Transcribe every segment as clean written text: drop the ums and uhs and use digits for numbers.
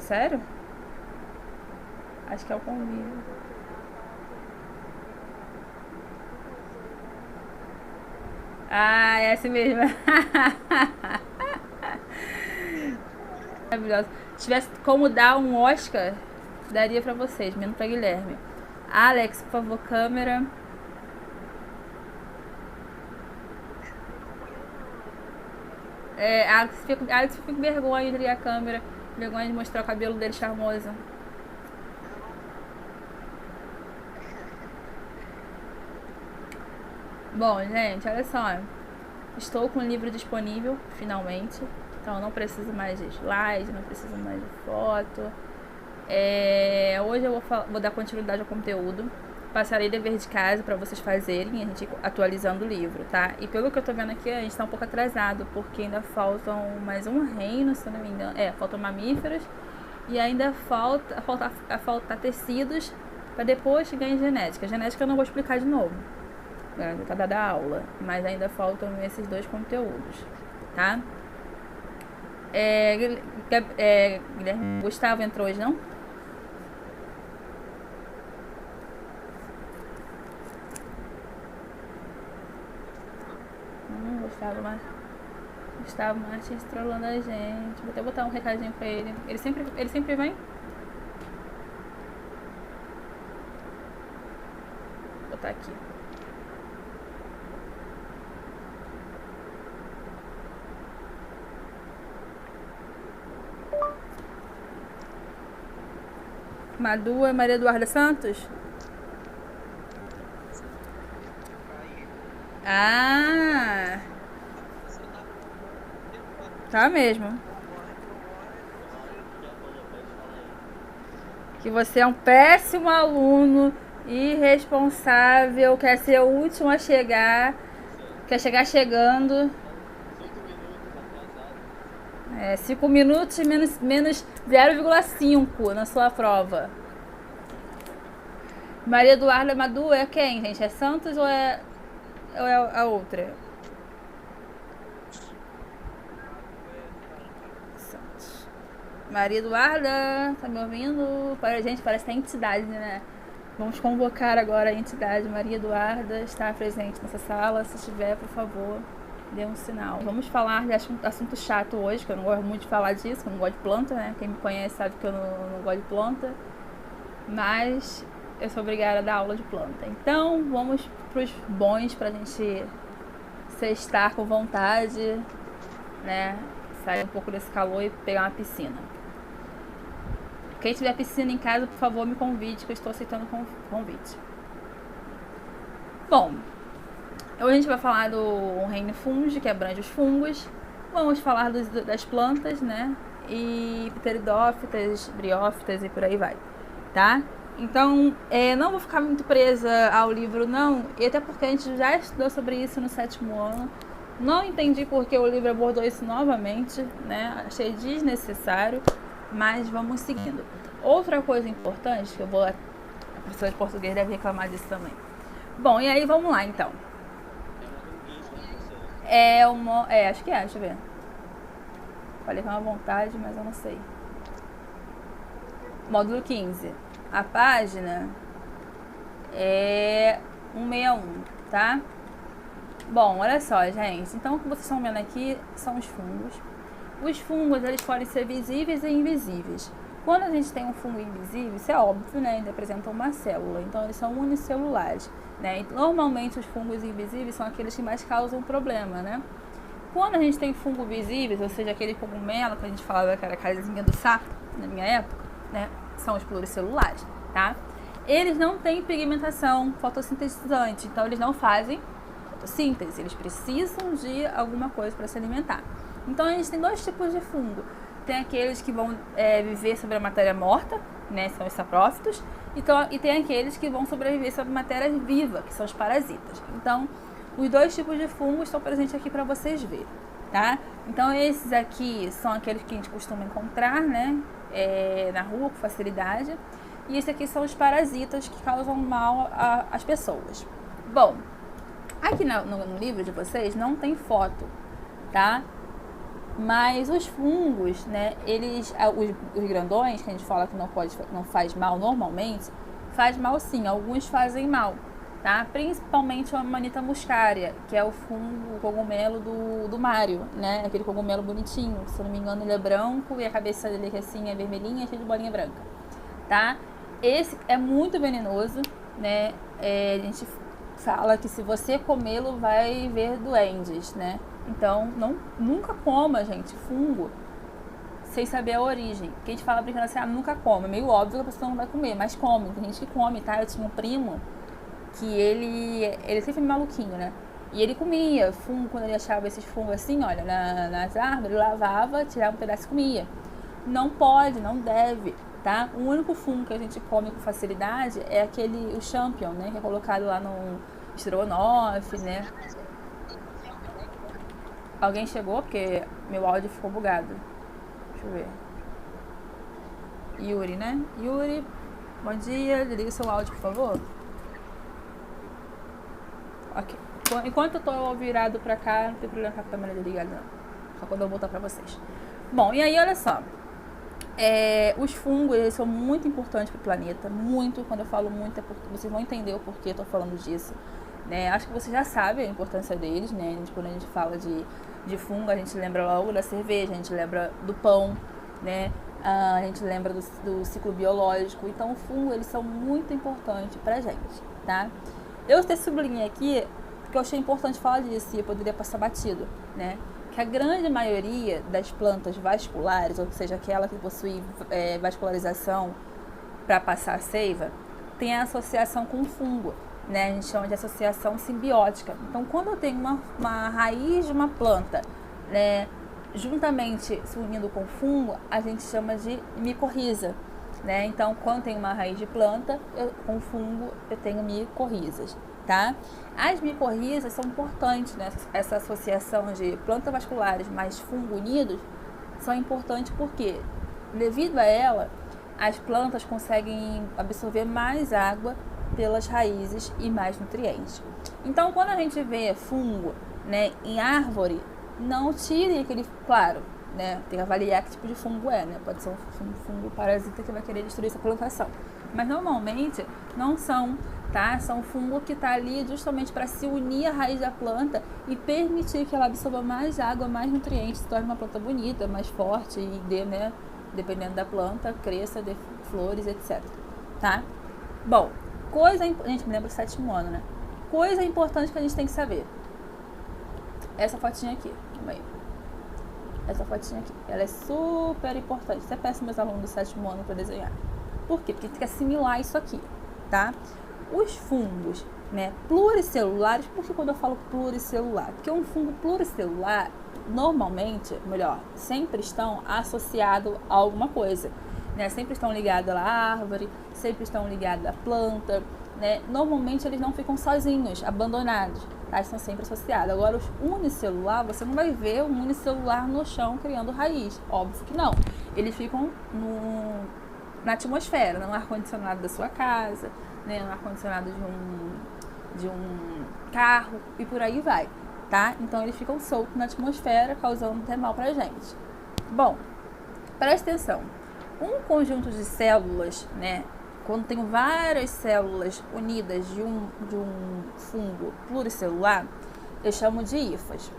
Sério? Acho que é o convívio. Ah, é assim mesmo. Maravilhosa. Se tivesse como dar um Oscar, daria pra vocês, menos pra Guilherme. Alex, por favor, câmera. Alex fica com vergonha de ligar a câmera. Vergonha de mostrar o cabelo dele charmoso. Bom, gente, olha só. Estou com o livro disponível, finalmente. Então não preciso mais de slide, não preciso mais de foto. Hoje eu vou dar continuidade ao conteúdo. Passarei dever de casa para vocês fazerem, a gente atualizando o livro, tá? E pelo que eu tô vendo aqui, a gente tá um pouco atrasado, porque ainda faltam mais um reino, se eu não me engano. Faltam mamíferos. E ainda falta tecidos para depois chegar em genética. Genética eu não vou explicar de novo, já tá dada a aula, mas ainda faltam esses dois conteúdos, tá? Guilherme, Gustavo entrou hoje, não? Gustavo Martins trolando a gente. Vou até botar um recadinho pra ele. Ele sempre vem? Vou botar aqui. Madu é Maria Eduarda Santos? Ah! Tá mesmo. Que você é um péssimo aluno, irresponsável, quer ser o último a chegar, quer chegar chegando. 5 minutos menos 0,5 na sua prova. Maria Eduarda Madu é quem, gente? É Santos ou é a outra? Santos. Maria Eduarda, tá me ouvindo? Gente, parece que tem entidade, né? Vamos convocar agora a entidade. Maria Eduarda está presente nessa sala. Se estiver, por favor, dê um sinal. Vamos falar de assunto chato hoje, que eu não gosto muito de falar disso, que eu não gosto de planta, né? Quem me conhece sabe que eu não gosto de planta. Mas eu sou obrigada a dar aula de planta. Então, vamos pros bons pra gente estar com vontade, né? Sair um pouco desse calor e pegar uma piscina. Quem tiver piscina em casa, por favor, me convide, que eu estou aceitando convite. Bom, hoje a gente vai falar do reino fungi, que abrange os fungos. Vamos falar das plantas, né? E pteridófitas, briófitas e por aí vai, tá? Então, não vou ficar muito presa ao livro, não. E até porque a gente já estudou sobre isso no 7º ano. Não entendi porque o livro abordou isso novamente, né? Achei desnecessário, mas vamos seguindo. Outra coisa importante, que a professora de português deve reclamar disso também. Bom, e aí vamos lá, então. Acho que deixa eu ver. Falei com uma vontade, mas eu não sei. Módulo 15. A página é 161, tá? Bom, olha só, gente. Então, o que vocês estão vendo aqui são os fungos. Os fungos, eles podem ser visíveis e invisíveis. Quando a gente tem um fungo invisível, isso é óbvio, né? Ele apresenta uma célula. Então, eles são unicelulares, né? E, normalmente, os fungos invisíveis são aqueles que mais causam problema, né? Quando a gente tem fungo visíveis, ou seja, aquele cogumelo que a gente falava que era a casinha do sapo, na minha época, né? São os pluricelulares, tá? Eles não têm pigmentação fotossintetizante, então eles não fazem fotossíntese, eles precisam de alguma coisa para se alimentar. Então a gente tem dois tipos de fungo. Tem aqueles que vão viver sobre a matéria morta, né? São os saprófitos, e tem aqueles que vão sobreviver sobre matéria viva, que são os parasitas. Então, os dois tipos de fungos estão presentes aqui para vocês verem, tá? Então, esses aqui são aqueles que a gente costuma encontrar, né? Na rua com facilidade. E esses aqui são os parasitas que causam mal às pessoas. Bom, aqui no livro de vocês não tem foto, tá? Mas os fungos, né, eles, os grandões, que a gente fala que não faz mal normalmente, faz mal sim, alguns fazem mal, tá? Principalmente a Amanita muscaria, que é o fungo, o cogumelo do Mario, né? Aquele cogumelo bonitinho, se eu não me engano ele é branco e a cabeça dele assim é vermelhinha, cheia de bolinha branca, tá? Esse é muito venenoso, né? A gente fala que se você comê-lo vai ver duendes, né? Então, nunca coma, gente, fungo sem saber a origem. Porque a gente fala brincando assim, nunca come. É meio óbvio que a pessoa não vai comer, mas come. Tem gente que come, tá? Eu tinha um primo que ele sempre foi maluquinho, né? E ele comia fungo, quando ele achava esses fungos assim, olha, nas árvores, ele lavava, tirava um pedaço e comia. Não pode, não deve, tá? O único fungo que a gente come com facilidade é o champignon, né? Que é colocado lá no estrogonofe, né? Alguém chegou? Porque meu áudio ficou bugado. Deixa eu ver. Yuri, né? Yuri, bom dia. Liga seu áudio, por favor. Ok. Enquanto eu tô virado pra cá, não tem problema com a câmera ligada, não. Só quando eu voltar pra vocês. Bom, e aí, olha só. Os fungos, eles são muito importantes pro planeta. Muito. Quando eu falo muito, é porque vocês vão entender o porquê eu tô falando disso. Né? Acho que você já sabe a importância deles, né? Quando a gente fala de fungo, a gente lembra logo da cerveja, a gente lembra do pão, né? A gente lembra do ciclo biológico. Então, o fungo, eles são muito importantes pra gente, tá? Eu até sublinhei aqui, porque eu achei importante falar disso e eu poderia passar batido, né? Que a grande maioria das plantas vasculares, ou seja, aquela que possui vascularização para passar a seiva, tem a associação com o fungo. Né, a gente chama de associação simbiótica. Então, quando eu tenho uma raiz de uma planta, né, juntamente se unindo com fungo, a gente chama de micorriza. Né? Então, quando tem uma raiz de planta, com fungo eu tenho micorrizas. Tá? As micorrizas são importantes, né? Essa associação de plantas vasculares mais fungo unidos são importantes porque, devido a ela, as plantas conseguem absorver mais água pelas raízes e mais nutrientes. Então, quando a gente vê fungo, né, em árvore, não tire aquele, claro, né, tem que avaliar que tipo de fungo é, né? Pode ser um fungo parasita que vai querer destruir essa plantação. Mas normalmente não são, tá? São fungo que tá ali justamente para se unir à raiz da planta e permitir que ela absorva mais água, mais nutrientes, se torne uma planta bonita, mais forte e dê, né, dependendo da planta, cresça, dê flores, etc. Tá? Bom, gente, me lembra do 7º ano, né? Coisa importante que a gente tem que saber. Essa fotinha aqui, também. Essa fotinha aqui, ela é super importante. Até peço meus alunos do 7º ano para desenhar. Por quê? Porque a gente tem que assimilar isso aqui, tá? Os fungos, né, pluricelulares, por que quando eu falo pluricelular? Porque um fungo pluricelular, normalmente, melhor, sempre estão associados a alguma coisa. Né, sempre estão ligados à árvore, sempre estão ligados à planta, né? Normalmente eles não ficam sozinhos, abandonados, tá? Estão sempre associados. Agora, os unicelular, você não vai ver um unicelular no chão criando raiz, óbvio que não. Eles ficam na atmosfera, no ar-condicionado da sua casa, né? No ar-condicionado de um carro e por aí vai, tá? Então, eles ficam soltos na atmosfera, causando até mal pra gente. Bom, presta atenção. Um conjunto de células, né, quando tem várias células unidas de um fungo pluricelular, eu chamo de hifas.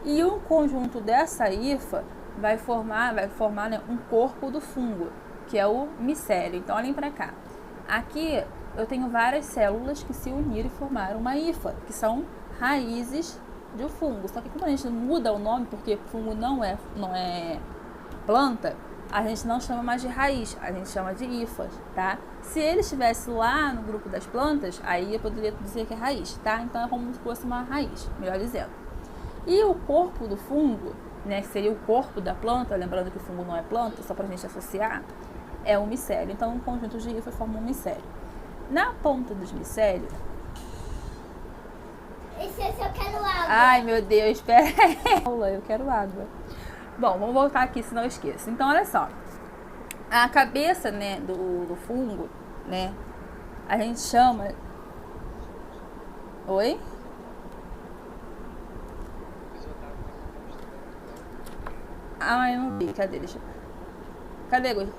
E um conjunto dessa hifa vai formar né, um corpo do fungo, que é o micélio. Então, olhem para cá. Aqui eu tenho várias células que se uniram e formaram uma hifa, que são raízes do fungo. Só que quando a gente muda o nome, porque fungo não é planta, a gente não chama mais de raiz, a gente chama de hifas, tá? Se ele estivesse lá no grupo das plantas, aí eu poderia dizer que é raiz, tá? Então é como se fosse uma raiz, melhor dizendo. E o corpo do fungo, né, que seria o corpo da planta, lembrando que o fungo não é planta, só pra gente associar, é o micélio. Então um conjunto de hifas forma um micélio. Na ponta dos micélios... Esse eu quero água. Ai, meu Deus, espera aí. Eu quero água. Bom, vamos voltar aqui, senão eu esqueço. Então, olha só. A cabeça, né, do fungo, né, a gente chama... Oi? Ai, não vi. Cadê? Cadê, Gus?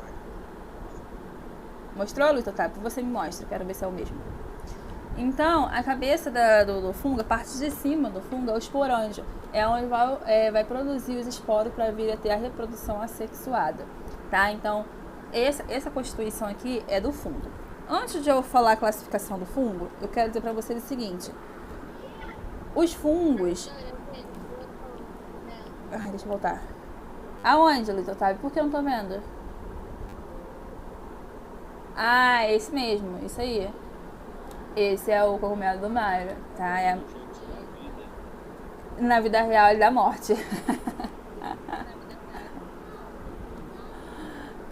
Mostrou, Luiz Otávio? Você me mostra. Quero ver se é o mesmo. Então, a cabeça do fungo, a parte de cima do fungo é o esporângio. É onde vai produzir os esporos para vir a ter a reprodução assexuada, tá? Então, essa constituição aqui é do fungo. Antes de eu falar a classificação do fungo, eu quero dizer para vocês o seguinte. Os fungos... Ai, deixa eu voltar. Aonde, Luiz Otávio? Por que eu não tô vendo? Ah, esse mesmo, isso aí. Esse é o cogumelo do mar, tá? Na vida real ele dá morte.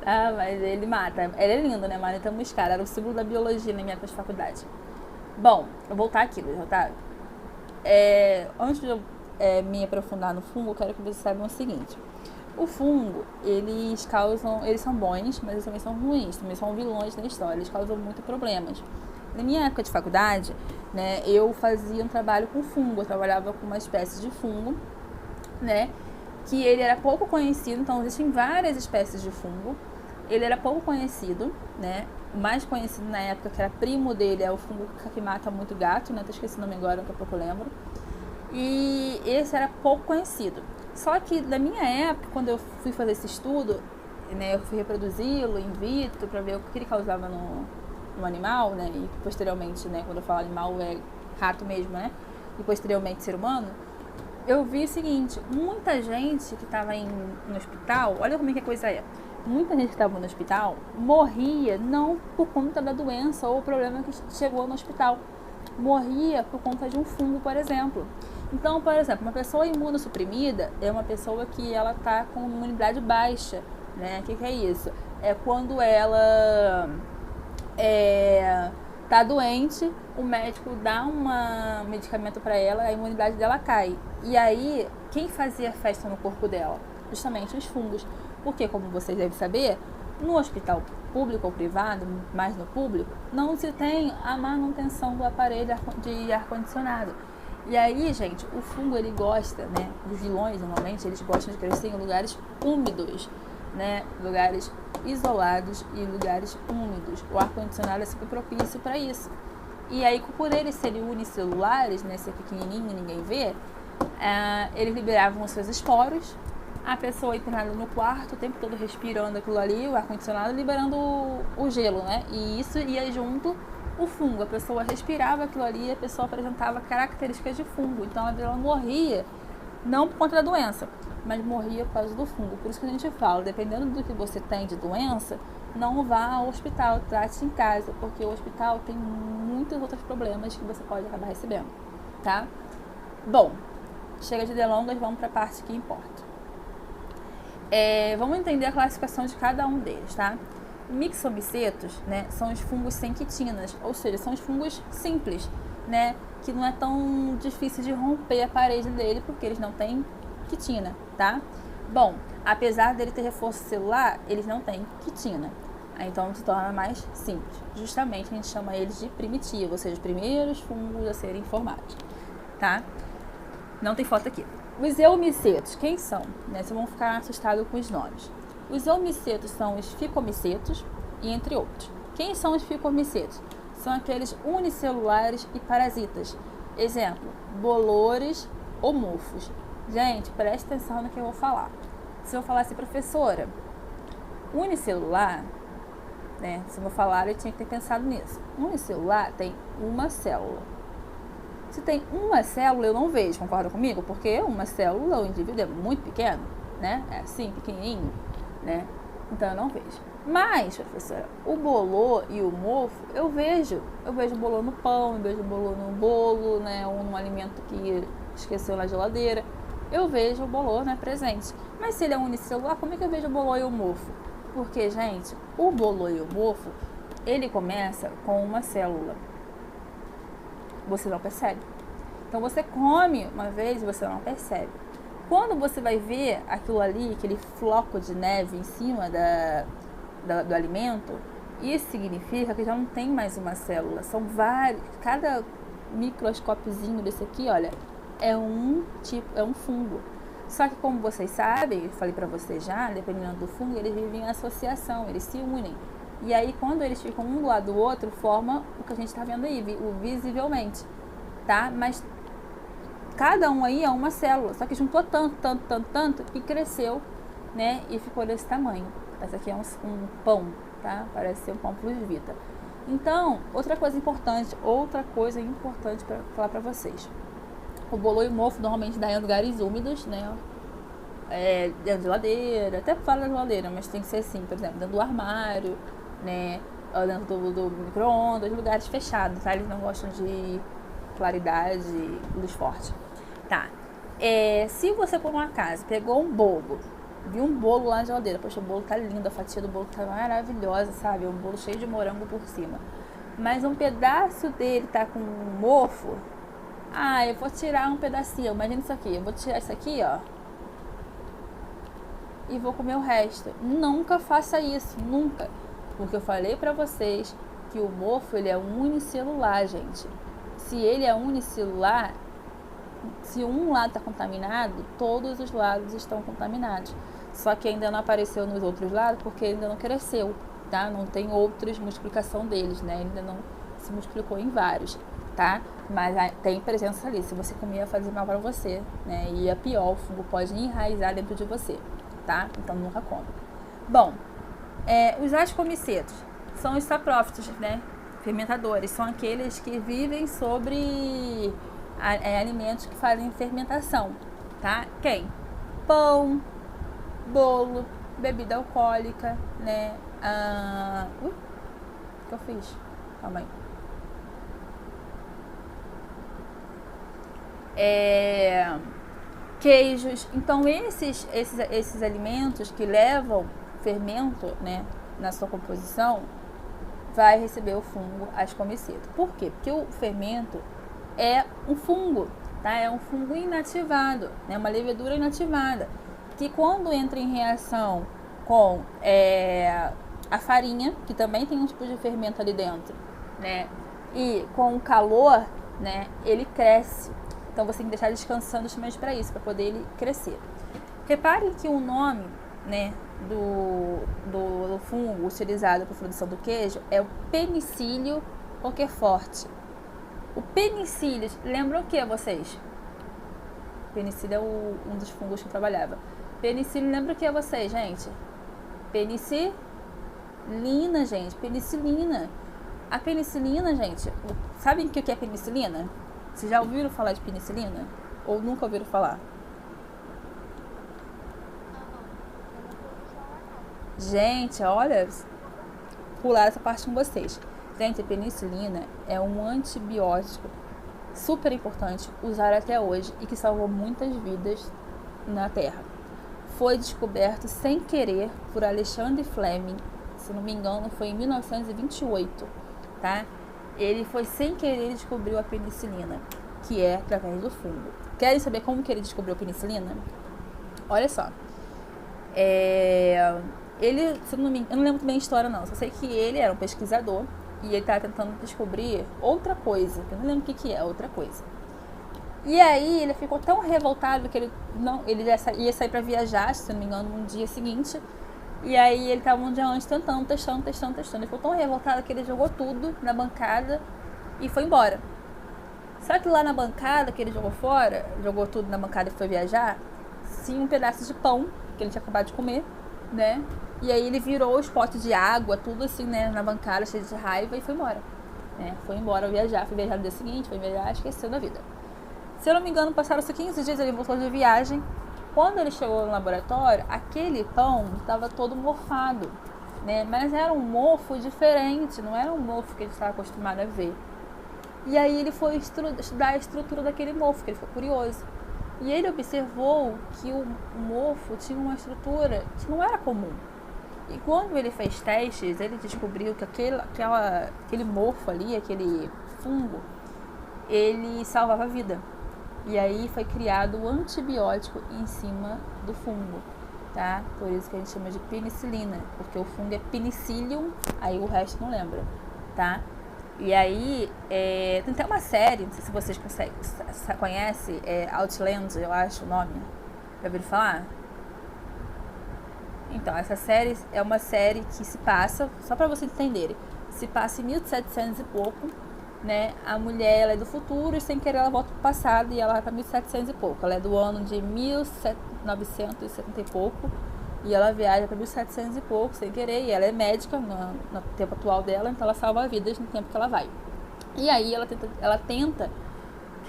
Ah, mas ele mata. Ele é lindo, né? Manita muscara. Era o símbolo da biologia na minha época de faculdade. Bom, vou voltar aqui, Luiz Otávio. Antes de eu me aprofundar no fungo, eu quero que vocês saibam o seguinte. O fungo, eles são bons, mas eles também são ruins, também são vilões na história, eles causam muitos problemas. Na minha época de faculdade, né, eu fazia um trabalho com fungo, eu trabalhava com uma espécie de fungo, né, que ele era pouco conhecido, então existem várias espécies de fungo, ele era pouco conhecido, né, o mais conhecido na época, que era primo dele, é o fungo que mata muito gato, né, tô esquecendo o nome agora, daqui a pouco eu lembro, e esse era pouco conhecido. Só que na minha época, quando eu fui fazer esse estudo, né, eu fui reproduzi-lo in vitro para ver o que ele causava no animal, né, e posteriormente, né, quando eu falo animal é rato mesmo, né, e posteriormente ser humano, eu vi o seguinte, muita gente que estava no hospital, olha como é que a coisa é, muita gente que estava no hospital morria não por conta da doença ou problema que chegou no hospital, morria por conta de um fungo, por exemplo. Então, por exemplo, uma pessoa imunossuprimida é uma pessoa que ela está com imunidade baixa, né? O que é isso? É quando ela tá doente, o médico dá um medicamento para ela, a imunidade dela cai. E aí, quem fazia festa no corpo dela? Justamente os fungos. Porque, como vocês devem saber, no hospital público ou privado, mais no público, não se tem a manutenção do aparelho de ar-condicionado. E aí, gente, o fungo, ele gosta, né? Os vilões, normalmente, eles gostam de crescer em lugares úmidos, né? Lugares isolados e lugares úmidos. O ar-condicionado é sempre propício para isso. E aí, por eles serem unicelulares, né? Ser pequenininho e ninguém vê, eles liberavam os seus esporos. A pessoa internada no quarto, o tempo todo respirando aquilo ali, o ar-condicionado, liberando o gelo, né? E isso ia junto o fungo. A pessoa respirava aquilo ali e a pessoa apresentava características de fungo. Então ela morria, não por conta da doença, mas morria por causa do fungo. Por isso que a gente fala, dependendo do que você tem de doença, não vá ao hospital, trate-se em casa, porque o hospital tem muitos outros problemas que você pode acabar recebendo, tá? Bom, chega de delongas, vamos para a parte que importa. Vamos entender a classificação de cada um deles, tá? Mixomicetos, né, são os fungos sem quitinas, ou seja, são os fungos simples, né, que não é tão difícil de romper a parede dele, porque eles não têm quitina, tá? Bom, apesar dele ter reforço celular, eles não têm quitina, então se torna mais simples. Justamente a gente chama eles de primitivos, ou seja, os primeiros fungos a serem formados, tá? Não tem foto aqui. Os eumicetos, quem são? Né, vocês vão ficar assustados com os nomes. Os eumicetos são os ficomicetos e entre outros. Quem são os ficomicetos? São aqueles unicelulares e parasitas. Exemplo, bolores ou mofos. Gente, preste atenção no que eu vou falar. Se eu falar assim, professora, unicelular, né? Se eu vou falar, eu tinha que ter pensado nisso. Unicelular tem uma célula. Se tem uma célula, eu não vejo, concorda comigo? Porque uma célula, o indivíduo é muito pequeno, né? É assim, pequenininho, né? Então eu não vejo. Mas, professora, o bolor e o mofo, eu vejo. Eu vejo o bolor no pão, eu vejo o bolor no bolo, né? Ou num alimento que esqueceu na geladeira. Eu vejo o bolor, né, presente. Mas se ele é unicelular, como é que eu vejo o bolor e o mofo? Porque, gente, o bolor e o mofo, ele começa com uma célula. Você não percebe. Então você come uma vez e você não percebe. Quando você vai ver aquilo ali, aquele floco de neve em cima do alimento, isso significa que já não tem mais uma célula. São vários, cada microscópiozinho desse aqui, olha, é um fungo. Só que como vocês sabem, eu falei pra vocês já, dependendo do fungo, eles vivem em associação, eles se unem. E aí quando eles ficam um do lado do outro, forma o que a gente tá vendo aí, o visivelmente, tá? Mas cada um aí é uma célula, só que juntou tanto, que cresceu, né? E ficou desse tamanho. Esse aqui é um pão, tá? Parece ser um pão plus vita. Então, outra coisa importante para falar para vocês. O bolor e o mofo normalmente dá em lugares úmidos, né? Dentro de geladeira, até fora da geladeira, mas tem que ser assim, por exemplo, dentro do armário, né? Dentro do micro-ondas, lugares fechados, tá? Eles não gostam de claridade e luz forte. Tá. Se você por um acaso pegou um bolo, viu um bolo lá na geladeira, poxa, o bolo tá lindo, a fatia do bolo tá maravilhosa, sabe? Um bolo cheio de morango por cima. Mas um pedaço dele tá com um mofo. Eu vou tirar um pedacinho. Imagina isso aqui. Eu vou tirar isso aqui, ó. E vou comer o resto. Nunca faça isso, nunca. Porque eu falei pra vocês que o mofo, ele é unicelular, gente. Se ele é unicelular, se um lado está contaminado, todos os lados estão contaminados. Só que ainda não apareceu nos outros lados porque ainda não cresceu, tá? Não tem outras multiplicação deles, né? Ainda não se multiplicou em vários, tá? Mas tem presença ali. Se você comer, ia fazer mal para você, né? E é pior, o fungo pode enraizar dentro de você, tá? Então nunca come. Bom, os ascomicetos são os saprófitos, né? Fermentadores. São aqueles que vivem sobre alimentos que fazem fermentação, tá? Quem? Pão, bolo, bebida alcoólica, né? O que eu fiz? Calma aí. Queijos. Então, esses alimentos que levam fermento, né, na sua composição, vai receber o fungo ascomiceto. Por quê? Porque o fermento é um fungo, tá? É um fungo inativado, né? Uma levedura inativada, que quando entra em reação com a farinha, que também tem um tipo de fermento ali dentro, né? E com o calor, né? Ele cresce. Então você tem que deixar descansando justamente para isso, para poder ele crescer. Reparem que o nome, né, do fungo utilizado para a produção do queijo é o Penicillium roquefort. O penicílio, lembram o que vocês? Penicílio é um dos fungos que eu trabalhava. Penicílio, lembra o que vocês, gente? Penicilina, gente. Penicilina. A penicilina, gente, sabem o que é penicilina? Vocês já ouviram falar de penicilina? Ou nunca ouviram falar? Gente, olha, pular essa parte com vocês. Gente, a penicilina é um antibiótico super importante, usado até hoje e que salvou muitas vidas na Terra. Foi descoberto sem querer por Alexander Fleming, se não me engano, foi em 1928, tá? Ele foi sem querer e descobriu a penicilina, que é através do fungo. Querem saber como que ele descobriu a penicilina? Olha só. Ele, se não me engano, eu não lembro bem a história não, só sei que ele era um pesquisador e ele estava tentando descobrir outra coisa, que eu não lembro o que é, outra coisa. E aí ele ficou tão revoltado que ele ia sair para viajar, se não me engano, no dia seguinte. E aí ele estava um dia antes tentando, testando. Ele ficou tão revoltado que ele jogou tudo na bancada e foi embora. Só que lá na bancada que ele jogou tudo na bancada e foi viajar, tinha um pedaço de pão que ele tinha acabado de comer, né? E aí ele virou os potes de água, tudo assim, né, na bancada, cheio de raiva, e foi embora. Foi embora viajar, foi viajar no dia seguinte, foi viajar, esqueceu da vida. Se eu não me engano, passaram-se 15 dias, ele voltou de viagem. Quando ele chegou no laboratório, aquele pão estava todo mofado, né? Mas era um mofo diferente, não era um mofo que ele estava acostumado a ver. E aí ele foi estudar a estrutura daquele mofo, que ele ficou curioso. E ele observou que o mofo tinha uma estrutura que não era comum. E quando ele fez testes, ele descobriu que aquele mofo ali, aquele fungo, ele salvava a vida. E aí foi criado o antibiótico em cima do fungo, tá? Por isso que a gente chama de penicilina, porque o fungo é Penicillium, aí o resto não lembra, tá? E aí, tem até uma série, não sei se vocês conhecem, Outland, eu acho o nome. Já ouviram falar? Então, essa série é uma série que se passa, só para vocês entenderem, se passa em 1700 e pouco, né? A mulher, ela é do futuro e sem querer ela volta pro passado e ela vai para 1700 e pouco. Ela é do ano de 1970 e pouco e ela viaja para 1700 e pouco sem querer e ela é médica no tempo atual dela, então ela salva vidas no tempo que ela vai. E aí ela tenta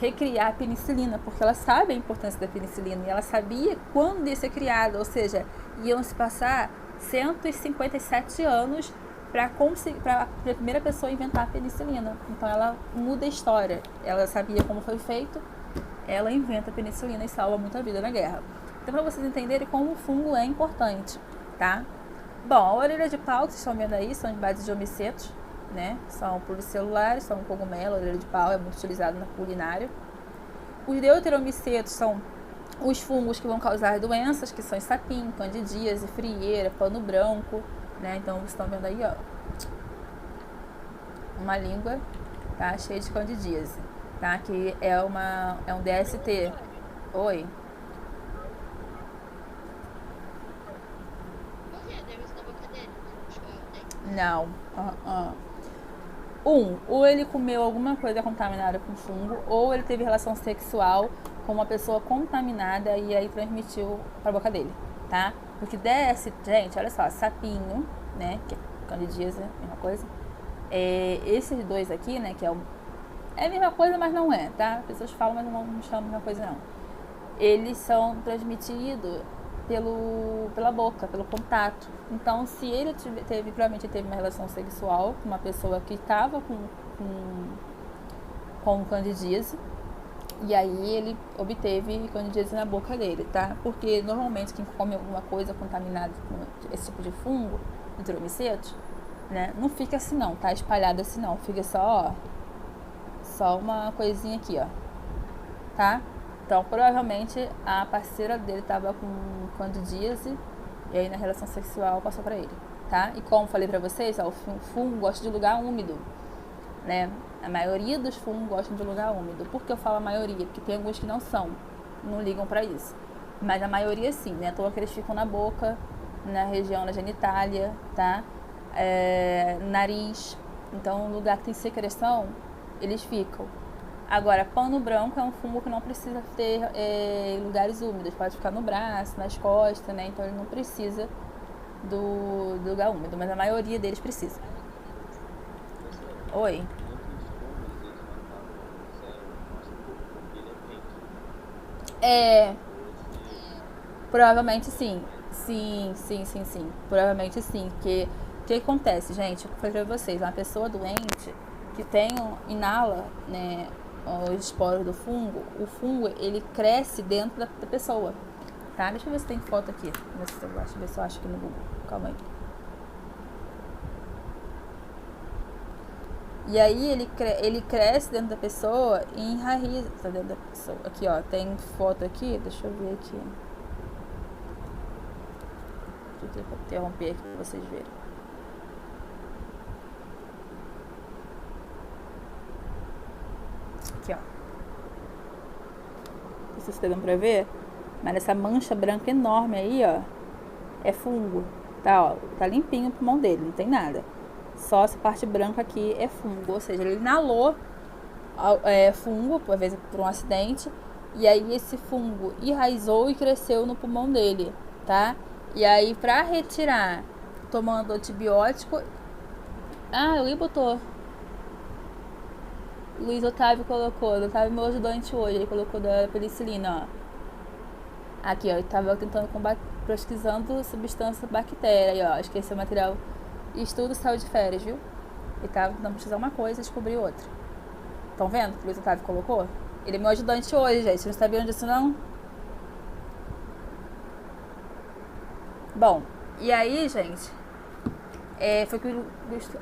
recriar a penicilina, porque ela sabe a importância da penicilina e ela sabia quando ia ser criada, ou seja, iam se passar 157 anos para a primeira pessoa inventar a penicilina. Então ela muda a história. Ela sabia como foi feito, ela inventa a penicilina e salva muita vida na guerra. Então, para vocês entenderem como o fungo é importante, tá? Bom, a orelha de pau que vocês estão vendo aí são de base de omicetos, né? São pluricelulares, são um cogumelo. A orelha de pau é muito utilizado na culinária. Os deuteromicetos são os fungos que vão causar doenças, que são sapim, candidíase, frieira, pano branco, né? Então vocês estão vendo aí, ó, uma língua, tá, cheia de candidíase, tá? Que é um DST. Oi. Não. Ou ele comeu alguma coisa contaminada com fungo, ou ele teve relação sexual com uma pessoa contaminada e aí transmitiu para a boca dele, tá? Porque gente, olha só, sapinho, né, que é candidíase, mesma coisa. Esses dois aqui, né, que é a mesma coisa, mas não é, tá? As pessoas falam, mas não chamam a mesma coisa, não. Eles são transmitidos pela boca, pelo contato. Então, se ele provavelmente teve uma relação sexual com uma pessoa que estava com candidíase, e aí ele obteve candidíase na boca dele, tá? Porque normalmente quem come alguma coisa contaminada com esse tipo de fungo, enteromicetos, né, não fica assim não, tá espalhado assim não, fica só uma coisinha aqui, ó, tá? Então, provavelmente, a parceira dele estava com candidíase e aí na relação sexual passou para ele, tá? E como falei para vocês, ó, o fungo gosta de lugar úmido, né? A maioria dos fungos gostam de lugar úmido. Por que eu falo a maioria? Porque tem alguns que não ligam para isso. Mas a maioria sim, né? Então, eles ficam na boca, na região da genitália, tá? Nariz. Então, no lugar que tem secreção, eles ficam. Agora, pano branco é um fungo que não precisa ter lugares úmidos. Pode ficar no braço, nas costas, né? Então, ele não precisa do lugar úmido. Mas a maioria deles precisa. Oi? Provavelmente sim. Sim. Provavelmente sim. Porque o que acontece, gente? Eu falei pra vocês, uma pessoa doente que inala, né, os esporos do fungo, o fungo, ele cresce dentro da pessoa, tá? Deixa eu ver se tem foto aqui nesse celular, deixa eu ver se eu acho aqui no Google, calma aí. E aí ele cresce dentro da pessoa e enraiza dentro da pessoa. Aqui, ó, tem foto aqui, deixa eu ver aqui. Deixa eu interromper aqui pra vocês verem. Aqui, ó. Não sei se tá dando pra ver, mas essa mancha branca enorme aí, ó, é fungo. Tá, ó, tá limpinho o pulmão dele, não tem nada. Só essa parte branca aqui é fungo, ou seja, ele inalou fungo, às vezes por um acidente, e aí esse fungo enraizou e cresceu no pulmão dele, tá? E aí pra retirar, tomando antibiótico... Ah, ele botou. Luiz Otávio colocou, o Otávio meu ajudante hoje, ele colocou da penicilina, ó. Aqui, ó, ele tava tentando pesquisando substância bactéria, ó, esqueci o material. Estudo saiu de férias, viu? Ele tava tentando pesquisar uma coisa e descobriu outra. Estão vendo que o Luiz Otávio colocou? Ele é meu ajudante hoje, gente. Vocês não sabiam disso, não? Bom, e aí, gente, foi o que o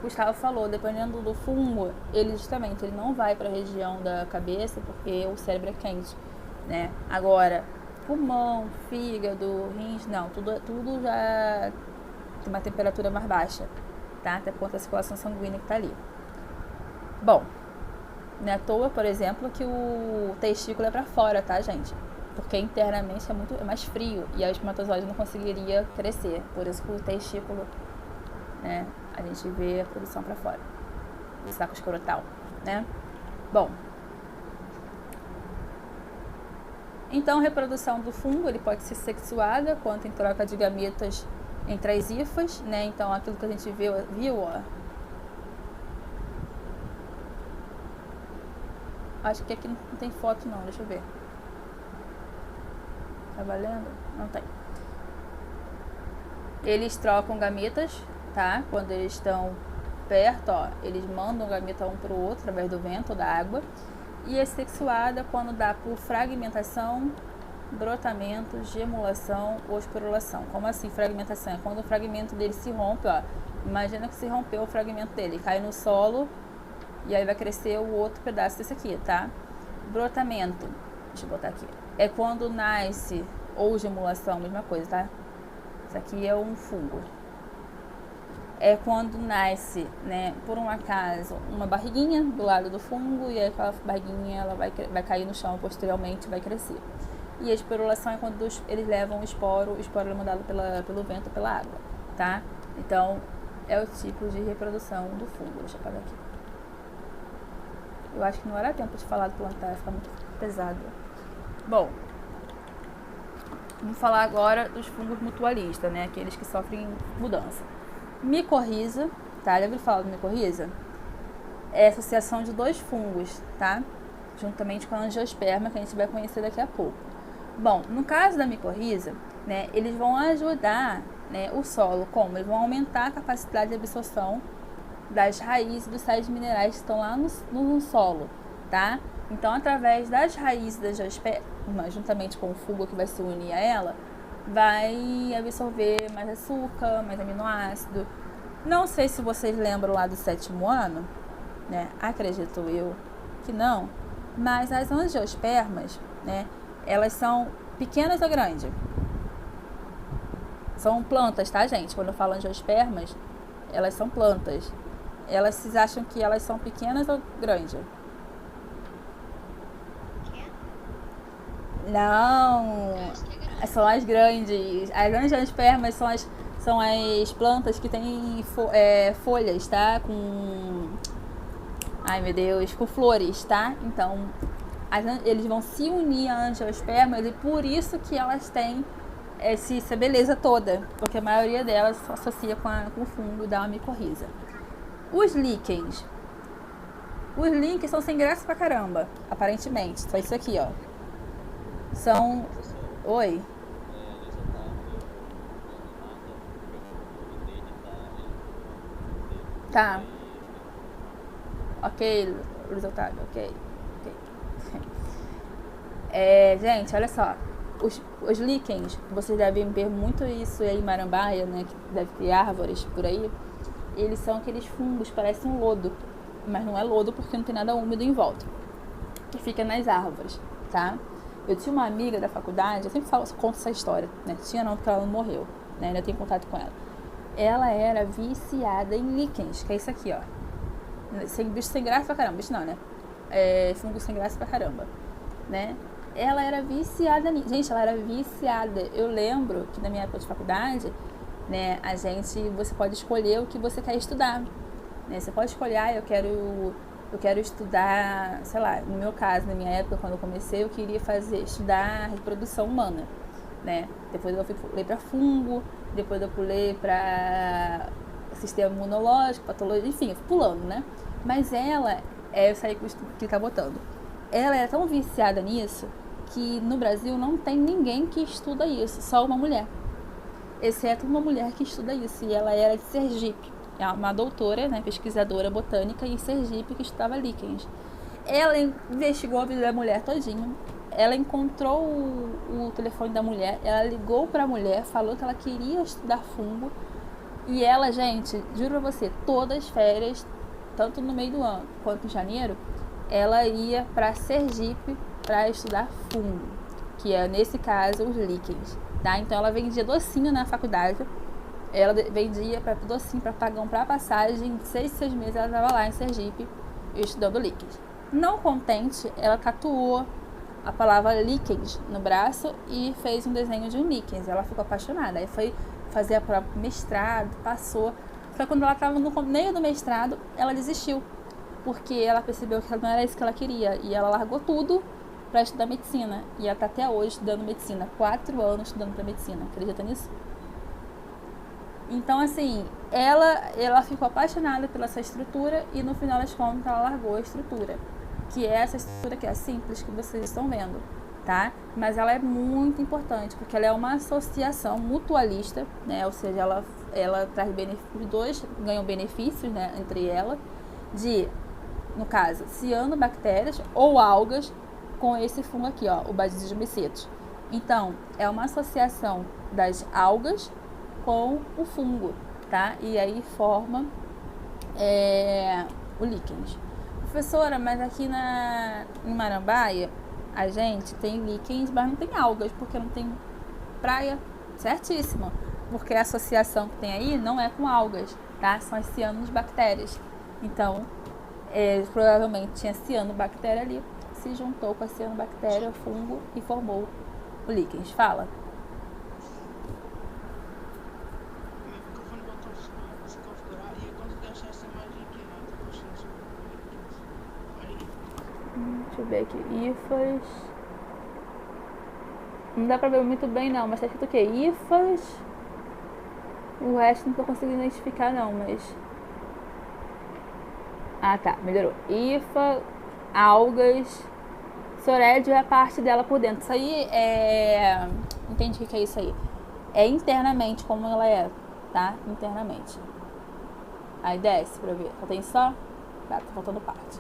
Gustavo falou. Dependendo do fungo, ele justamente não vai para a região da cabeça porque o cérebro é quente, né? Agora, pulmão, fígado, rins, não, tudo já tem uma temperatura mais baixa, tá? Até por conta da circulação sanguínea que tá ali. Bom, não é à toa, por exemplo, que o testículo é pra fora, tá, gente? porque internamente é mais frio e a espermatozoide não conseguiria crescer. Por isso que o testículo, né, a gente vê a produção para fora, o saco escrotal, né? Bom, então a reprodução do fungo ele pode ser sexuada quando tem troca de gametas entre as hifas, né? Então aquilo que a gente viu, ó. Acho que aqui não tem foto não, deixa eu ver. Tá valendo? Não tem. Eles trocam gametas, tá? Quando eles estão perto, ó, eles mandam gameta um pro outro através do vento ou da água. E é sexuada quando dá por fragmentação, brotamento, gemulação ou esporulação. Como assim fragmentação? É quando o fragmento dele se rompe, ó. Imagina que se rompeu o fragmento dele, cai no solo e aí vai crescer o outro pedaço desse aqui, tá? Brotamento, deixa eu botar aqui, é quando nasce, ou gemulação, mesma coisa, tá? Isso aqui é um fungo. É quando nasce, né, por um acaso, uma barriguinha do lado do fungo e aí aquela barriguinha ela vai cair no chão posteriormente, vai crescer. E a esporulação é quando eles levam o esporo é mandado pelo vento, pela água, tá? Então, é o tipo de reprodução do fungo. Deixa eu apagar aqui. Eu acho que não era tempo de falar do plantar, vai ficar muito pesado. Bom, vamos falar agora dos fungos mutualistas, né? Aqueles que sofrem mudança. Micorriza, tá? Já ouviu falar do micorriza? É a associação de dois fungos, tá? Juntamente com a angiosperma, que a gente vai conhecer daqui a pouco. Bom, no caso da micorriza, né, eles vão ajudar, né, o solo, como? Eles vão aumentar a capacidade de absorção das raízes dos sais minerais que estão lá no solo, tá? Então, através das raízes da angiosperma, juntamente com o fungo que vai se unir a ela, vai absorver mais açúcar, mais aminoácido. Não sei se vocês lembram lá do 7º ano, né? Acredito eu que não, mas as angiospermas, né? Elas são pequenas ou grandes? São plantas, tá, gente? Quando eu falo angiospermas, elas são plantas. Vocês acham que elas são pequenas ou grandes? Não, são as grandes. As angiospermas são as plantas que têm folhas, tá? Com... Ai, meu Deus, com flores, tá? Então, eles vão se unir a angiospermas e por isso que elas têm essa beleza toda, porque a maioria delas se associa com o fungo da micorriza. Os líquens. Os líquens são sem graça pra caramba, aparentemente. Só isso aqui, ó. São... Oi? Tá. Ok, Luiz Otávio, ok. Gente, olha só. Os líquens, vocês devem ver muito isso aí em Marambaia, né? Que deve ter árvores por aí. Eles são aqueles fungos, parecem um lodo. Mas não é lodo porque não tem nada úmido em volta. Que fica nas árvores, tá? Eu tinha uma amiga da faculdade, eu sempre conto essa história, né? Tinha não, porque ela não morreu, né? Ainda tenho contato com ela. Ela era viciada em líquens, que é isso aqui, ó. Bicho sem graça pra caramba, bicho não, né? Fungo sem graça pra caramba, né? Ela era viciada nisso. Gente, ela era viciada. Eu lembro que na minha época de faculdade, né, você pode escolher o que você quer estudar, né? Você pode escolher, eu quero estudar, sei lá, no meu caso, na minha época, quando eu comecei, eu queria estudar reprodução humana, né? Depois eu pulei para fungo, depois eu pulei para sistema imunológico, patologia, enfim, eu fui pulando, né? Mas eu saí com o que tá botando. Ela era tão viciada nisso que no Brasil não tem ninguém que estuda isso, só uma mulher. Exceto uma mulher que estuda isso, e ela era de Sergipe. É uma doutora, né, pesquisadora botânica em Sergipe que estudava líquens. Ela investigou a vida da mulher todinha. Ela encontrou o telefone da mulher, ela ligou para a mulher, falou que ela queria estudar fungo. E ela, gente, juro pra você, todas as férias, tanto no meio do ano quanto em janeiro, ela ia para Sergipe para estudar fungo, que é, nesse caso, os líquens, tá? Então ela vendia docinho na faculdade. Ela vendia para docinho para pagar a passagem. 6 meses ela estava lá em Sergipe estudando líquens. Não contente, ela tatuou a palavra líquens no braço e fez um desenho de um líquens. Ela ficou apaixonada. Aí foi fazer a prova mestrado, passou. Só que quando ela estava no meio do mestrado, ela desistiu. Porque ela percebeu que não era isso que ela queria. E ela largou tudo para estudar medicina. E ela está até hoje estudando medicina. 4 anos estudando para medicina. Acredita nisso? Então, assim, ela ficou apaixonada pela essa estrutura e no final das contas ela largou a estrutura. Que é essa estrutura que é simples que vocês estão vendo, tá? Mas ela é muito importante porque ela é uma associação mutualista, né? Ou seja, ela traz benefícios, os dois ganham benefícios, né, entre ela, de, no caso, cianobactérias ou algas com esse fungo aqui, ó, o Basidium micetus. Então, é uma associação das algas com o fungo, tá? E aí forma o líquens. Professora, mas aqui em Marambaia a gente tem líquens, mas não tem algas, porque não tem praia. Certíssimo, porque a associação que tem aí não é com algas, tá? São as cianobactérias. Então, provavelmente tinha cianobactéria ali, se juntou com a cianobactéria, o fungo, e formou o líquens. Fala. Deixa eu ver aqui. IFAS. Não dá pra ver muito bem não, mas tá escrito o quê? IFAS. O resto não tô conseguindo identificar não, mas... Ah, tá. Melhorou. IFA, algas. Sorédio é a parte dela por dentro. Isso aí é... Entende o que é isso aí? É internamente como ela é, tá? Internamente. Aí desce pra ver. Só tem só? Tá faltando parte.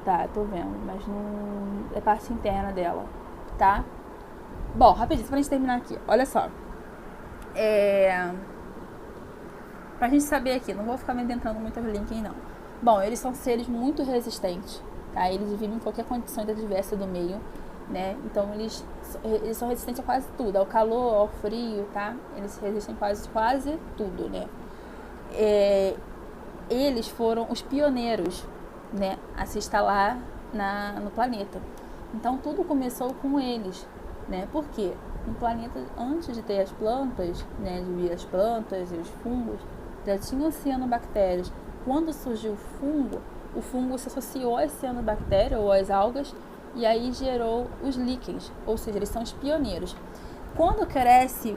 Tá, tô vendo, mas não... É parte interna dela, tá? Bom, rapidinho, pra gente terminar aqui. Olha só. Pra gente saber aqui, não vou ficar me adentrando muito aos links, não. Bom, eles são seres muito resistentes, tá? Eles vivem em qualquer condição adversa do meio, né? Então, eles são resistentes a quase tudo. Ao calor, ao frio, tá? Eles resistem quase tudo, né? Eles foram os pioneiros, né, a se instalar no planeta. Então tudo começou com eles, né? Porque no planeta, antes de ter as plantas, né, de vir as plantas e os fungos, já tinham cianobactérias. Quando surgiu o fungo se associou às cianobactérias ou às algas e aí gerou os líquens, ou seja, eles são os pioneiros. Quando cresce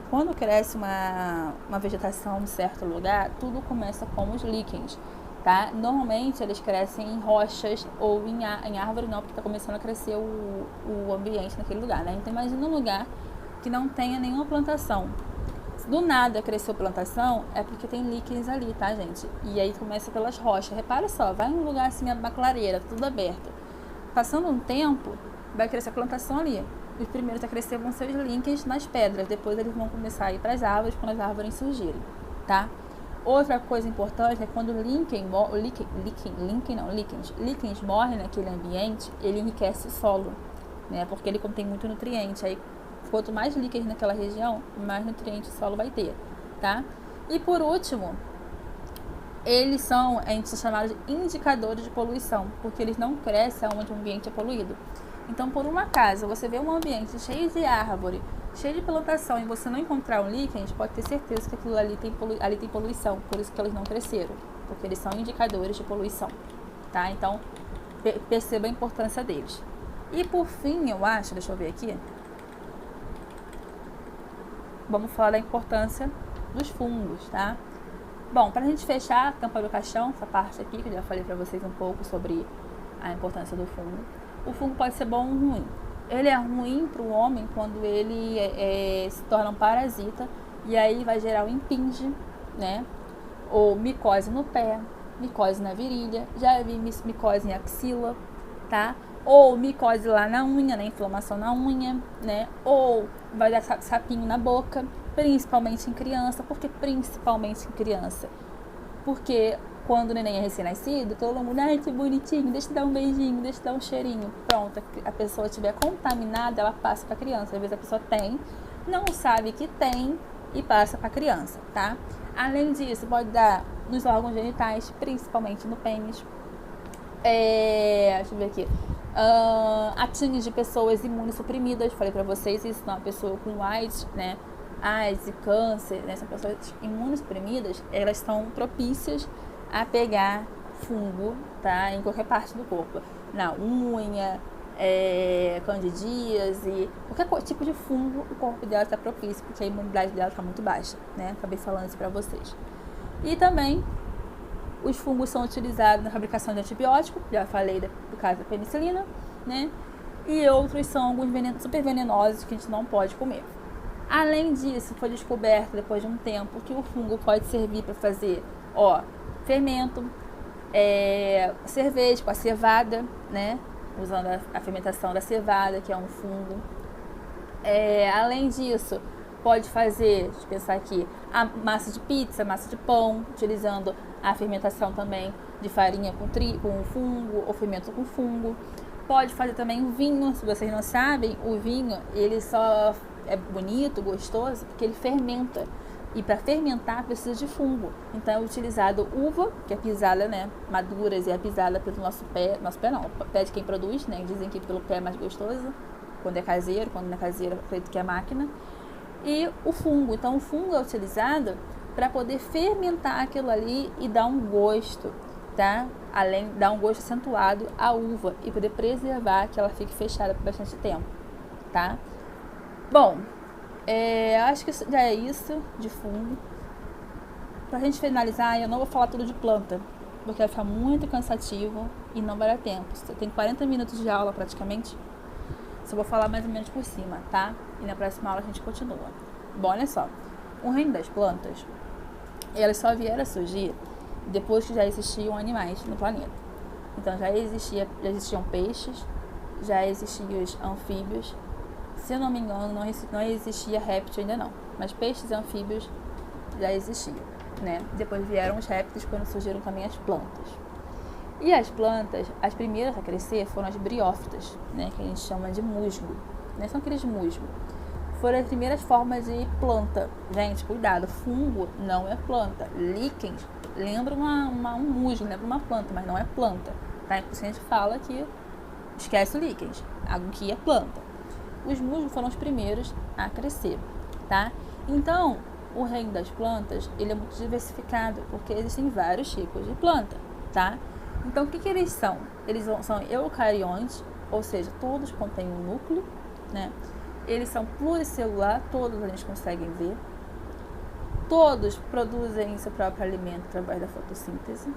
uma vegetação em certo lugar, tudo começa com os líquens. Tá? Normalmente eles crescem em rochas ou em árvore não, porque está começando a crescer o ambiente naquele lugar, né? Então imagina um lugar que não tenha nenhuma plantação. Se do nada cresceu plantação, é porque tem líquens ali, tá, gente? E aí começa pelas rochas. Repara só, vai num lugar assim, uma clareira, tudo aberto. Passando um tempo, vai crescer a plantação ali. Os primeiros a crescer vão ser os líquens nas pedras, depois eles vão começar a ir para as árvores quando as árvores surgirem, tá? Outra coisa importante é quando o líquens morre naquele ambiente, ele enriquece o solo, né? Porque ele contém muito nutriente. Aí, quanto mais líquens naquela região, mais nutriente o solo vai ter, tá? E por último, eles são, a gente chama de indicadores de poluição, porque eles não crescem onde o ambiente é poluído. Então, por um acaso, você vê um ambiente cheio de árvore, cheio de plantação e você não encontrar um líquens, pode ter certeza que aquilo ali tem poluição, por isso que eles não cresceram, porque eles são indicadores de poluição, tá? Então, perceba a importância deles. E por fim, eu acho, deixa eu ver aqui, vamos falar da importância dos fungos, tá? Bom, pra gente fechar a tampa do caixão, essa parte aqui, que eu já falei pra vocês um pouco sobre a importância do fungo, o fungo pode ser bom ou ruim. Ele é ruim para o homem quando ele se torna um parasita e aí vai gerar um impinge, né? Ou micose no pé, micose na virilha, já vi micose em axila, tá? Ou micose lá na unha, né? Inflamação na unha, né? Ou vai dar sapinho na boca, principalmente em criança. Por que principalmente em criança? Porque quando o neném é recém-nascido, todo mundo, ai, que bonitinho, deixa eu dar um beijinho, deixa eu dar um cheirinho. Pronto, a pessoa estiver contaminada, ela passa para a criança. Às vezes a pessoa tem, não sabe que tem e passa para a criança, tá? Além disso, pode dar nos órgãos genitais, principalmente no pênis. Deixa eu ver aqui. Atinge pessoas imunossuprimidas. Falei pra vocês, isso não é uma pessoa com AIDS, né? AIDS e câncer, né? São pessoas imunossuprimidas, elas são propícias a pegar fungo, tá? Em qualquer parte do corpo. Na unha, candidíase, qualquer tipo de fungo, o corpo dela está propício, porque a imunidade dela está muito baixa, né? Acabei falando isso pra vocês. E também, os fungos são utilizados na fabricação de antibióticos, já falei do caso da penicilina, né? E outros são alguns venenos super venenosos que a gente não pode comer. Além disso, foi descoberto depois de um tempo que o fungo pode servir para fazer, fermento, cerveja com a cevada, né? Usando a fermentação da cevada, que é um fungo. Além disso, pode fazer, deixa eu pensar aqui, a massa de pizza, massa de pão, utilizando a fermentação também de farinha com fungo ou fermento com fungo. Pode fazer também o vinho, se vocês não sabem, o vinho ele só é bonito, gostoso, porque ele fermenta. E para fermentar precisa de fungo. Então é utilizado uva, que é pisada, né, maduras, e é pisada pelo nosso pé não, o pé de quem produz, né, dizem que pelo pé é mais gostoso, quando é caseiro, quando não é caseiro, acredito que é máquina. E o fungo, então o fungo é utilizado para poder fermentar aquilo ali e dar um gosto, tá? Além de dar um gosto acentuado à uva e poder preservar que ela fique fechada por bastante tempo, tá? Bom, acho que já é isso de fungo. Pra gente finalizar, eu não vou falar tudo de planta, porque vai ficar muito cansativo e não vai dar tempo. Você tem 40 minutos de aula praticamente, só vou falar mais ou menos por cima, tá? E na próxima aula a gente continua. Bom, olha só, o reino das plantas, elas só vieram a surgir depois que já existiam animais no planeta. Então já existiam peixes, já existiam os anfíbios. Se eu não me engano, não existia réptil ainda não, mas peixes e anfíbios já existiam, né? Depois vieram os répteis, quando surgiram também as plantas. E as plantas, as primeiras a crescer foram as briófitas, né? Que a gente chama de musgo, né? São aqueles musgos. Foram as primeiras formas de planta. Gente, cuidado, fungo não é planta. Líquens lembra um musgo, lembra uma planta, mas não é planta, tá? Então, a gente fala que esquece o líquens, algo que é planta. Os musgos foram os primeiros a crescer, tá? Então, o reino das plantas, ele é muito diversificado, porque existem vários tipos de planta, tá? Então, o que eles são? Eles são eucariontes, ou seja, todos contêm um núcleo, né? Eles são pluricelular, todos a gente consegue ver. Todos produzem seu próprio alimento através da fotossíntese.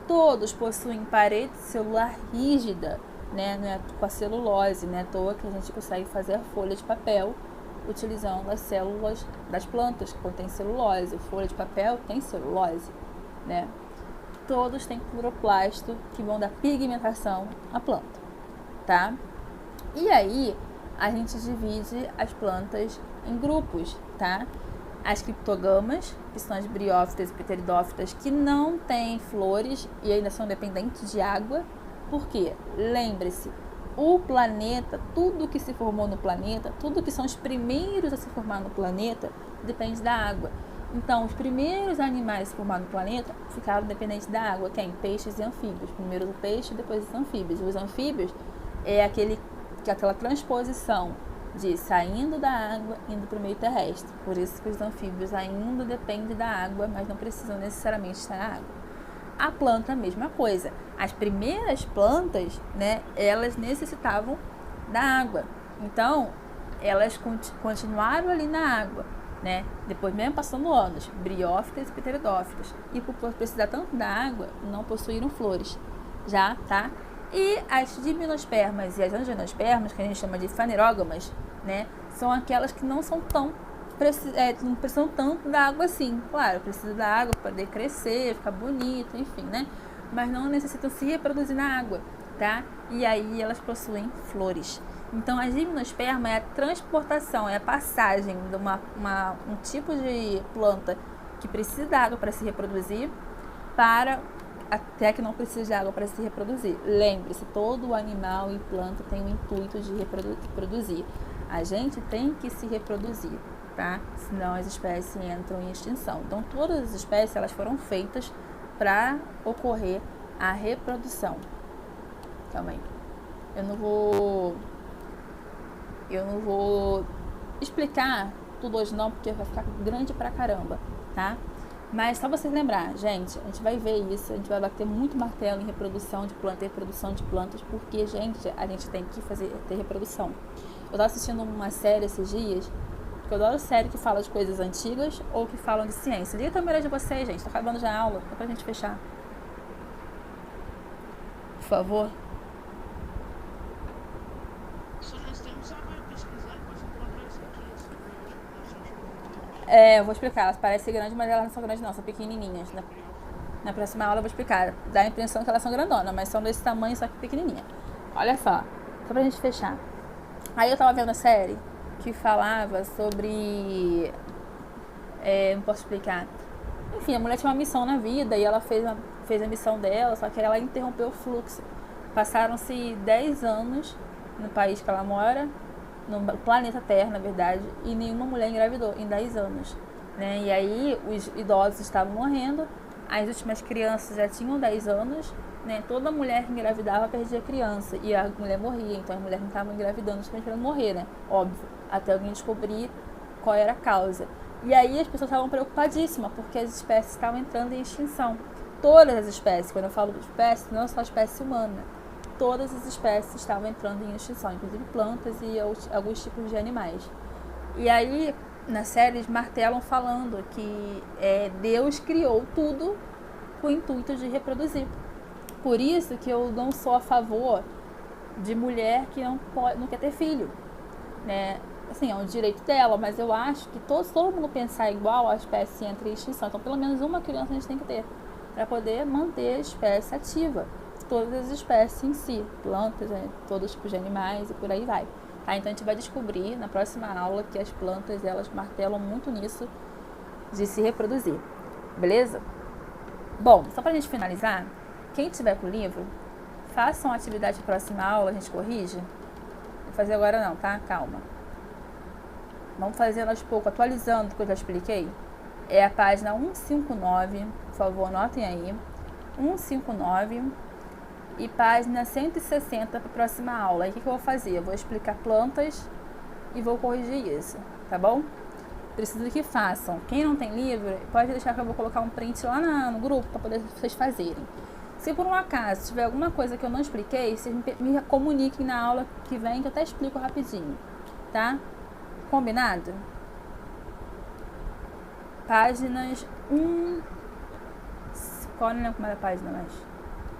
Todos possuem parede celular rígida, né? Não é com a celulose, né? À toa que a gente consegue fazer a folha de papel utilizando as células das plantas que contêm celulose. A folha de papel tem celulose, né? Todos têm cloroplasto que vão dar pigmentação à planta, tá? E aí a gente divide as plantas em grupos, tá? As criptogamas, que são as briófitas e pteridófitas, que não têm flores e ainda são dependentes de água. Por quê? Lembre-se, o planeta, tudo que se formou no planeta, tudo que são os primeiros a se formar no planeta, depende da água. Então, os primeiros animais a se formar no planeta ficaram dependentes da água. Quem? Peixes e anfíbios. Primeiro o peixe, depois os anfíbios. Os anfíbios é aquela transposição de saindo da água, indo para o meio terrestre. Por isso que os anfíbios ainda dependem da água, mas não precisam necessariamente estar na água. A planta, a mesma coisa. As primeiras plantas, né, elas necessitavam da água. Então, elas continuaram ali na água, né? Depois, mesmo passando anos, briófitas e pteridófitas. E por precisar tanto da água, não possuíram flores. Já, tá? E as gimnospermas e as angiospermas, que a gente chama de fanerógamas, né, são aquelas que não são tão não precisam tanto da água assim. Claro, precisa da água para poder crescer, ficar bonito, enfim, né? Mas não necessitam se reproduzir na água, tá? E aí elas possuem flores. Então, a gimnosperma é a transportação, é a passagem de um tipo de planta que precisa de água para se reproduzir para até que não precisa de água para se reproduzir. Lembre-se, todo animal e planta tem o intuito de reproduzir. A gente tem que se reproduzir, tá? Senão as espécies entram em extinção. Então, todas as espécies elas foram feitas para ocorrer a reprodução, Calma aí. Eu não vou explicar tudo hoje não, porque vai ficar grande pra caramba, tá? Mas só vocês lembrar, gente, a gente vai ver isso, a gente vai bater muito martelo em reprodução de plantas, reprodução de plantas, porque, gente, a gente tem que ter reprodução. Eu tava assistindo uma série esses dias, porque eu adoro série que fala de coisas antigas ou que falam de ciência. Liga a câmera de vocês, gente, tá acabando já a aula, só pra gente fechar. Por favor. Eu vou explicar. Elas parecem grandes, mas elas não são grandes não, são pequenininhas. Na próxima aula eu vou explicar. Dá a impressão que elas são grandonas, mas são desse tamanho, só que pequenininha. Olha só pra gente fechar. Aí eu tava vendo a série que falava sobre... não posso explicar. Enfim, a mulher tinha uma missão na vida e ela fez a missão dela, só que ela interrompeu o fluxo. Passaram-se 10 anos no país que ela mora, no planeta Terra, na verdade, e nenhuma mulher engravidou em 10 anos, né? E aí os idosos estavam morrendo, as últimas crianças já tinham 10 anos, né? Toda mulher que engravidava perdia criança e a mulher morria, então a mulher não estava engravidando, esperando morrer, né? Óbvio, até alguém descobrir qual era a causa. E aí as pessoas estavam preocupadíssimas, porque as espécies estavam entrando em extinção. Todas as espécies, quando eu falo de espécies, não só a espécie humana, todas as espécies estavam entrando em extinção, inclusive plantas e alguns tipos de animais. E aí, na série, eles martelam falando que Deus criou tudo com o intuito de reproduzir. Por isso que eu não sou a favor de mulher que não quer ter filho, né? Assim, é um direito dela, mas eu acho que todo mundo pensar igual, a espécie entra em extinção. Então, pelo menos uma criança a gente tem que ter, para poder manter a espécie ativa. Todas as espécies em si, plantas, todos os tipos de animais e por aí vai. Tá? Então a gente vai descobrir na próxima aula que as plantas, elas martelam muito nisso de se reproduzir. Beleza? Bom, só pra gente finalizar, quem tiver com o livro, façam a atividade da próxima aula, a gente corrige. Não vou fazer agora não, tá? Calma. Vamos fazendo aos poucos, atualizando o que eu já expliquei. É a página 159, por favor, anotem aí. 159 e página 160 para a próxima aula. Aí o que eu vou fazer? Eu vou explicar plantas e vou corrigir isso, tá bom? Preciso que façam. Quem não tem livro, pode deixar que eu vou colocar um print lá no grupo para poder vocês fazerem. Se por um acaso tiver alguma coisa que eu não expliquei, vocês me comuniquem na aula que vem, que eu até explico rapidinho, tá? Combinado? Páginas 1... Qual não lembro como era a página mais?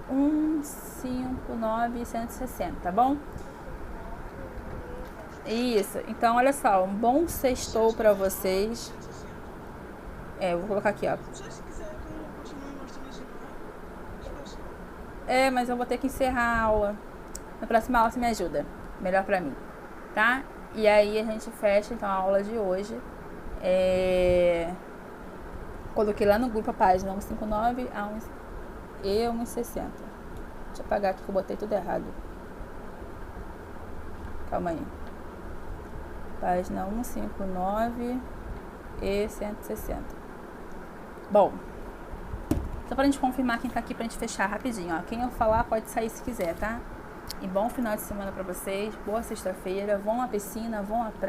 159 e 160, tá bom? Isso. Então, olha só. Um bom sextou pra vocês. Eu vou colocar aqui, ó. Mas eu vou ter que encerrar a aula. Na próxima aula você me ajuda. Melhor pra mim. Tá? E aí a gente fecha, então, a aula de hoje. Coloquei lá no grupo a página 159 e 160. Deixa eu apagar aqui que eu botei tudo errado. Calma aí. Página 159 e 160. Bom, só pra gente confirmar quem tá aqui pra gente fechar rapidinho, ó. Quem eu falar pode sair se quiser, tá? E bom final de semana pra vocês. Boa sexta-feira. Vão à piscina, vão à praia.